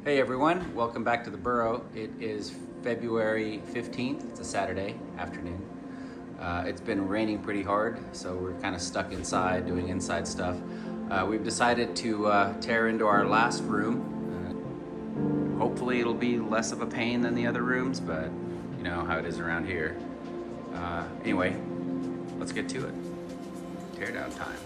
Hey everyone, welcome back to the Burrow. It is February 15th, it's a Saturday afternoon. It's been raining pretty hard, so we're kind of stuck inside doing inside stuff. We've decided to tear into our last room. Hopefully it'll be less of a pain than the other rooms, but you know how it is around here. Anyway, let's get to it. Tear down time.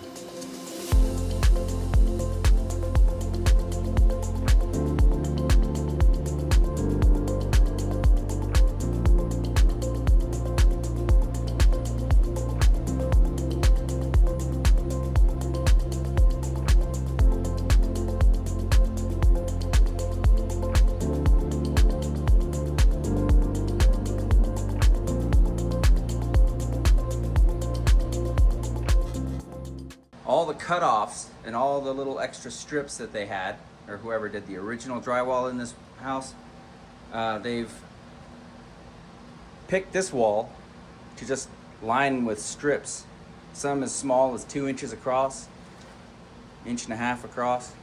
All the cutoffs and all the little extra strips that they had, or whoever did the original drywall in this house, they've picked this wall to just line with strips. Some as small as 2 inches across, 1.5 inches across.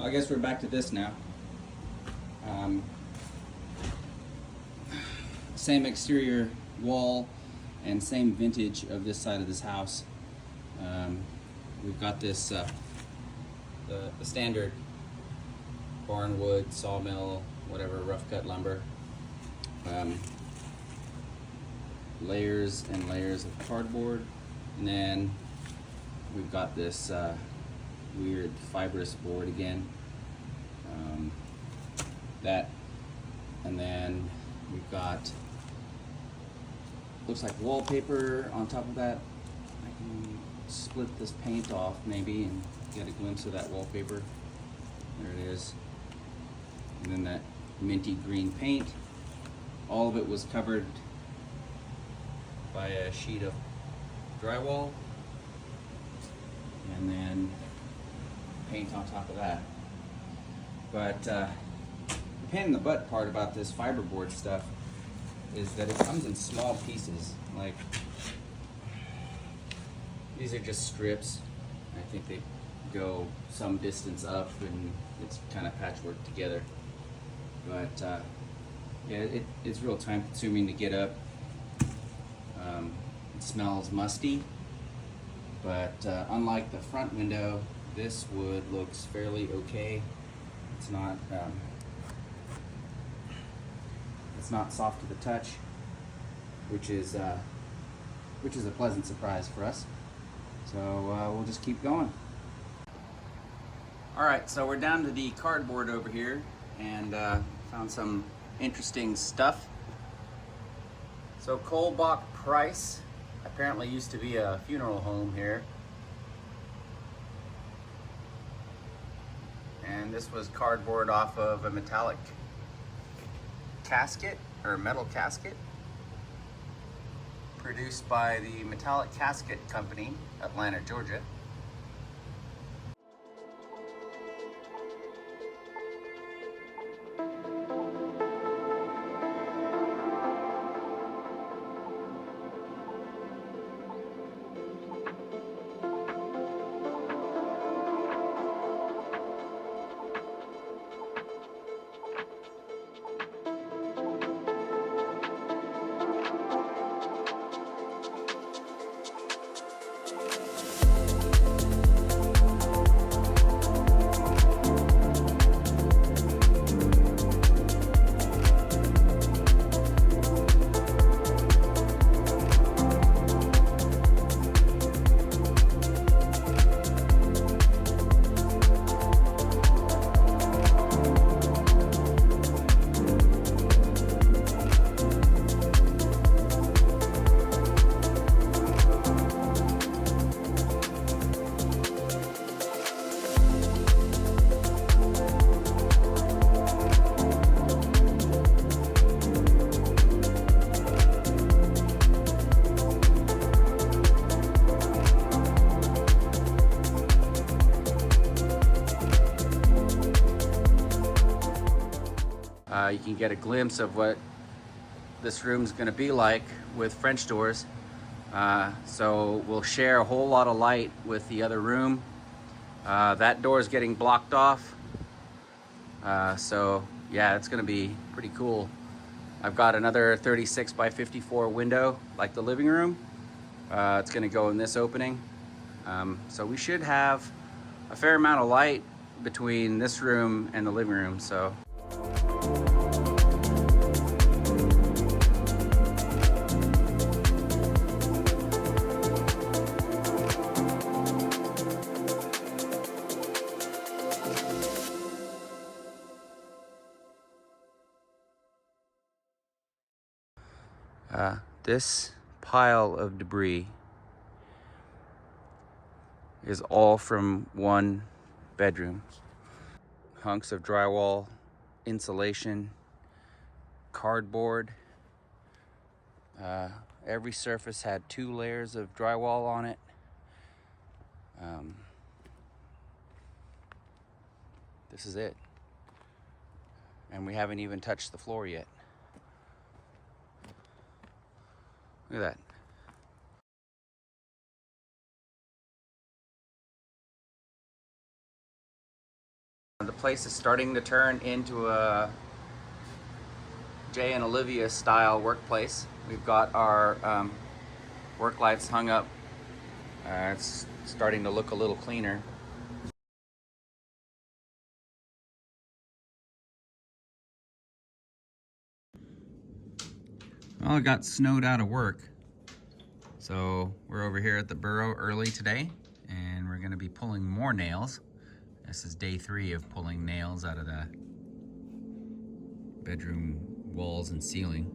I guess we're back to this now. Same exterior wall and same vintage of this side of this house. We've got this the standard barnwood, sawmill, whatever, rough cut lumber. Layers and layers of cardboard, and then we've got this weird fibrous board again. That, and then we've got, looks like wallpaper on top of that. I can split this paint off maybe and get a glimpse of that wallpaper. There it is. And then that minty green paint. All of it was covered by a sheet of drywall, and then paint on top of that. But the pain in the butt part about this fiberboard stuff is that it comes in small pieces. Like, these are just strips. I think they go some distance up and it's kind of patchwork together. But yeah, it's real time consuming to get up. It smells musty, but unlike the front window, this wood looks fairly okay. It's not soft to the touch, which is a pleasant surprise for us. So we'll just keep going. All right, so we're down to the cardboard over here, and found some interesting stuff. So Kolbach Price apparently used to be a funeral home here. And this was cardboard off of a metallic casket, or metal casket, produced by the Metallic Casket Company, Atlanta, Georgia. you can get a glimpse of what this room's gonna be like with French doors. So we'll share a whole lot of light with the other room. That door is getting blocked off. So yeah, it's gonna be pretty cool. I've got another 36 by 54 window, like the living room. It's gonna go in this opening. So we should have a fair amount of light between this room and the living room, so. This pile of debris is all from one bedroom. Hunks of drywall, insulation, cardboard. Every surface had 2 layers of drywall on it. This is it. And we haven't even touched the floor yet. Look at that. The place is starting to turn into a Jay and Olivia style workplace. We've got our work lights hung up. It's starting to look a little cleaner. Well, I got snowed out of work. So we're over here at the Burrow early today, and we're gonna be pulling more nails. This is day 3 of pulling nails out of the bedroom walls and ceiling.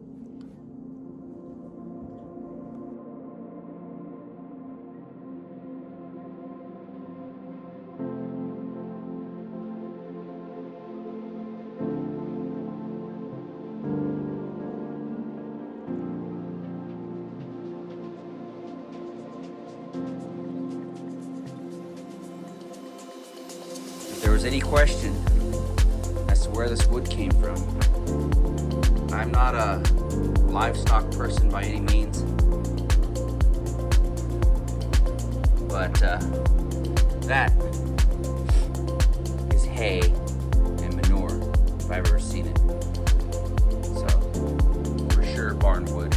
If there was any question as to where this wood came from, I'm not a livestock person by any means, but that is hay and manure if I've ever seen it. So, for sure, barn wood.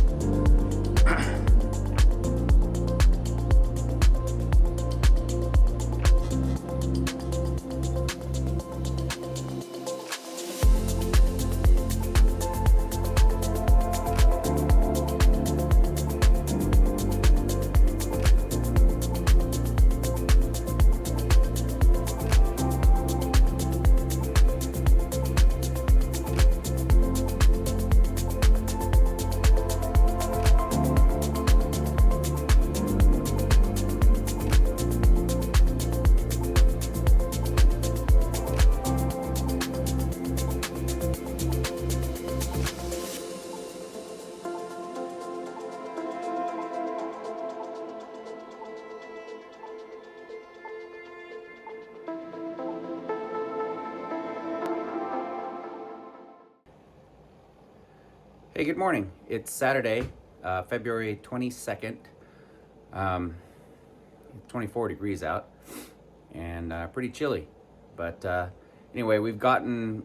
Hey, good morning. It's Saturday, February 22nd. 24 degrees out and pretty chilly. But anyway, we've gotten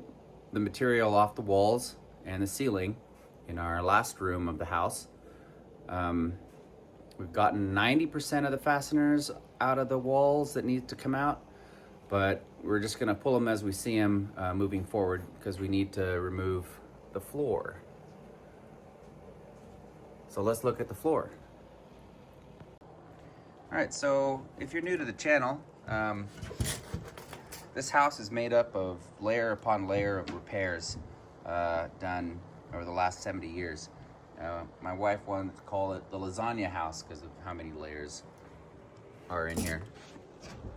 the material off the walls and the ceiling in our last room of the house. We've gotten 90% of the fasteners out of the walls that need to come out, but we're just gonna pull them as we see them moving forward because we need to remove the floor. So let's look at the floor. All right, so if you're new to the channel, this house is made up of layer upon layer of repairs done over the last 70 years. My wife wanted to call it the lasagna house because of how many layers are in here.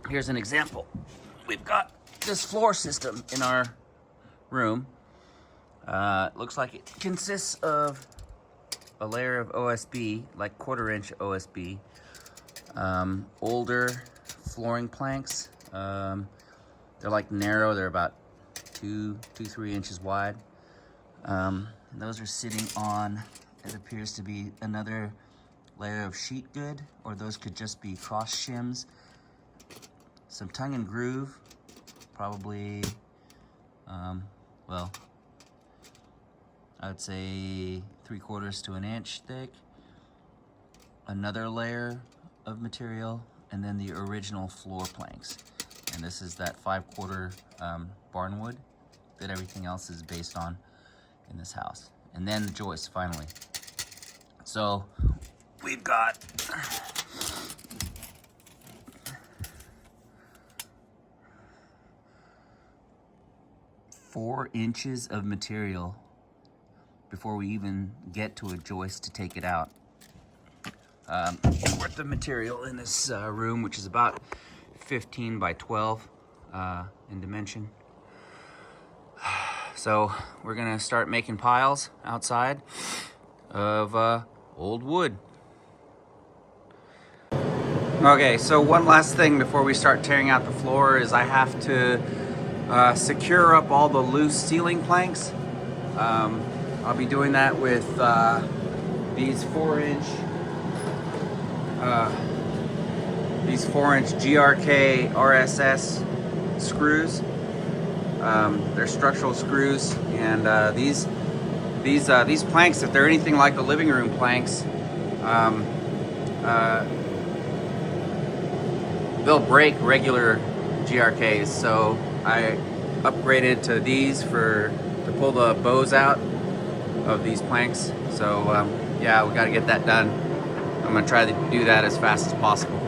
Here's an example. We've got this floor system in our room. Looks like it consists of a layer of OSB, like 1/4-inch OSB, older flooring planks. They're like narrow, they're about 2-3 inches wide. And those are sitting on, it appears to be another layer of sheet good, or those could just be cross shims. Some tongue and groove, probably, well, I would say 3/4 to an inch thick. Another layer of material, and then the original floor planks. And this is that 5/4 barnwood that everything else is based on in this house. And then the joists finally. So we've got four inches of material before we even get to a joist to take it out. Worth of material in this room, which is about 15 by 12 in dimension. So we're gonna start making piles outside of old wood. Okay, so one last thing before we start tearing out the floor is I have to secure up all the loose ceiling planks. I'll be doing that with these 4-inch GRK RSS screws. They're structural screws, and these planks, if they're anything like the living room planks, they'll break regular GRKs. So I upgraded to these to pull the bows out of these planks. So yeah, we got to get that done. I'm gonna try to do that as fast as possible.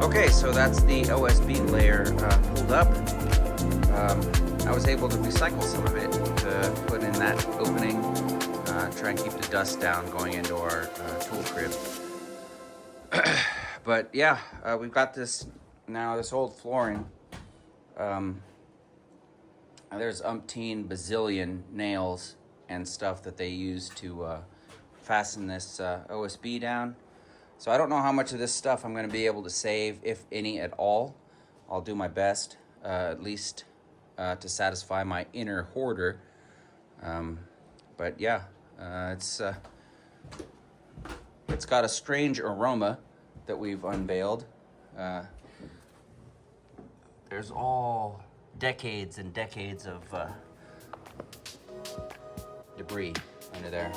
Okay, so that's the OSB layer pulled up. I was able to recycle some of it to put in that opening, try and keep the dust down going into our tool crib. But yeah, we've got this old flooring. There's umpteen bazillion nails and stuff that they use to fasten this OSB down. So I don't know how much of this stuff I'm going to be able to save, if any at all. I'll do my best, at least to satisfy my inner hoarder. But yeah, it's got a strange aroma that we've unveiled. There's all decades and decades of debris under there.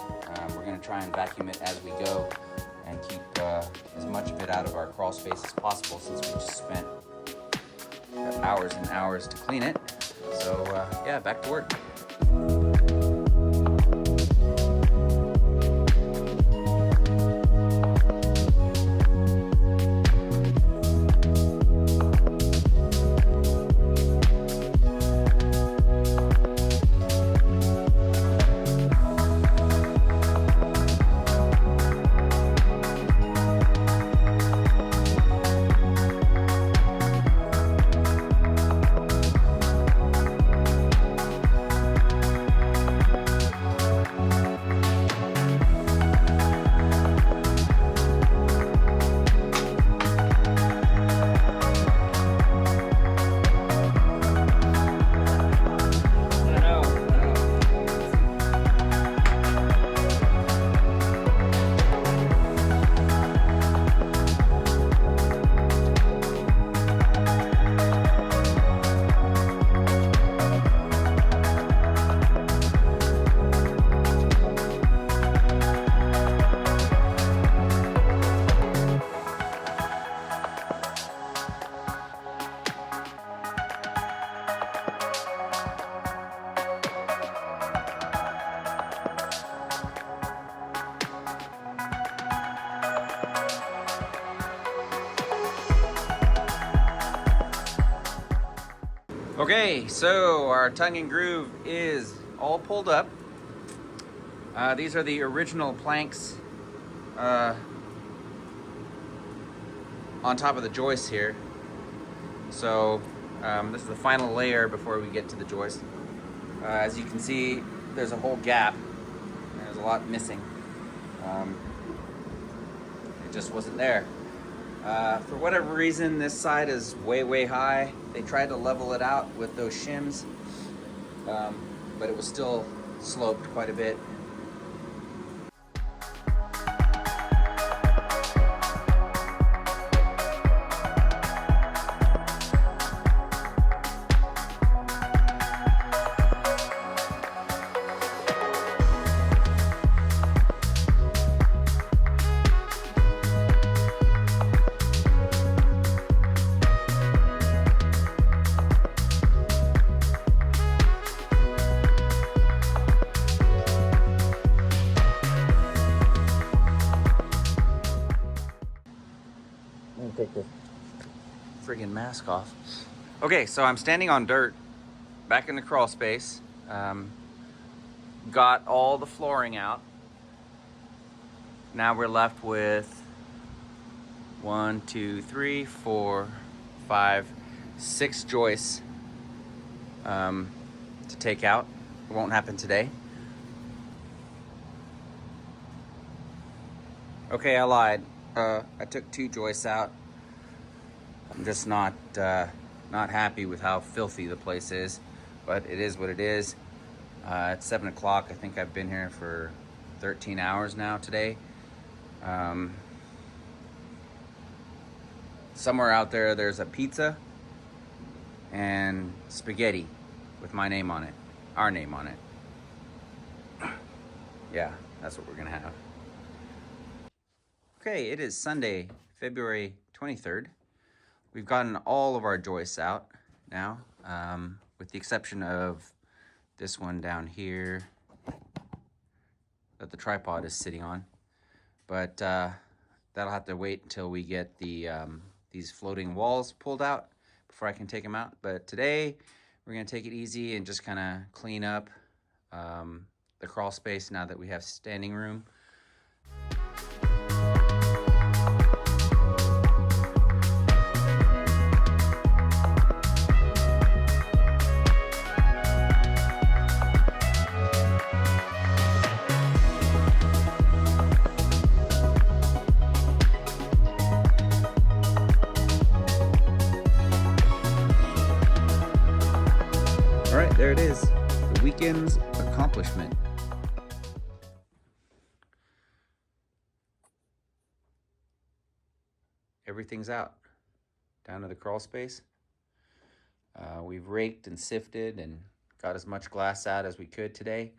We're going to try and vacuum it as we go and keep as much of it out of our crawl space as possible, since we just spent hours and hours to clean it. So yeah, back to work. Okay, so our tongue and groove is all pulled up. These are the original planks on top of the joist here. So this is the final layer before we get to the joist. As you can see, there's a whole gap. There's a lot missing. It just wasn't there. For whatever reason, this side is way high. They tried to level it out with those shims, but it was still sloped quite a bit. Let me take this friggin' mask off. Okay, so I'm standing on dirt, back in the crawl space. Got all the flooring out. Now we're left with 1, 2, 3, 4, 5, 6 joists to take out. It won't happen today. Okay, I lied. I took 2 joists out. I'm just not happy with how filthy the place is, but it is what it is. It's 7 o'clock. I think I've been here for 13 hours now today. Somewhere out there, there's a pizza and spaghetti with my name on it, our name on it. Yeah, that's what we're gonna have. Okay, it is Sunday, February 23rd. We've gotten all of our joists out now, with the exception of this one down here that the tripod is sitting on. But that'll have to wait until we get the these floating walls pulled out before I can take them out. But today, we're gonna take it easy and just kind of clean up the crawl space now that we have standing room. All right, there it is, the weekend's accomplishment. Everything's out, down to the crawl space. We've raked and sifted and got as much glass out as we could today.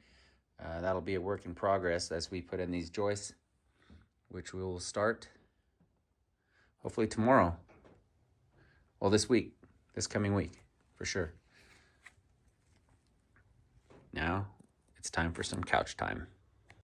That'll be a work in progress as we put in these joists, which we will start hopefully tomorrow. Well, this week, this coming week, for sure. Now, it's time for some couch time.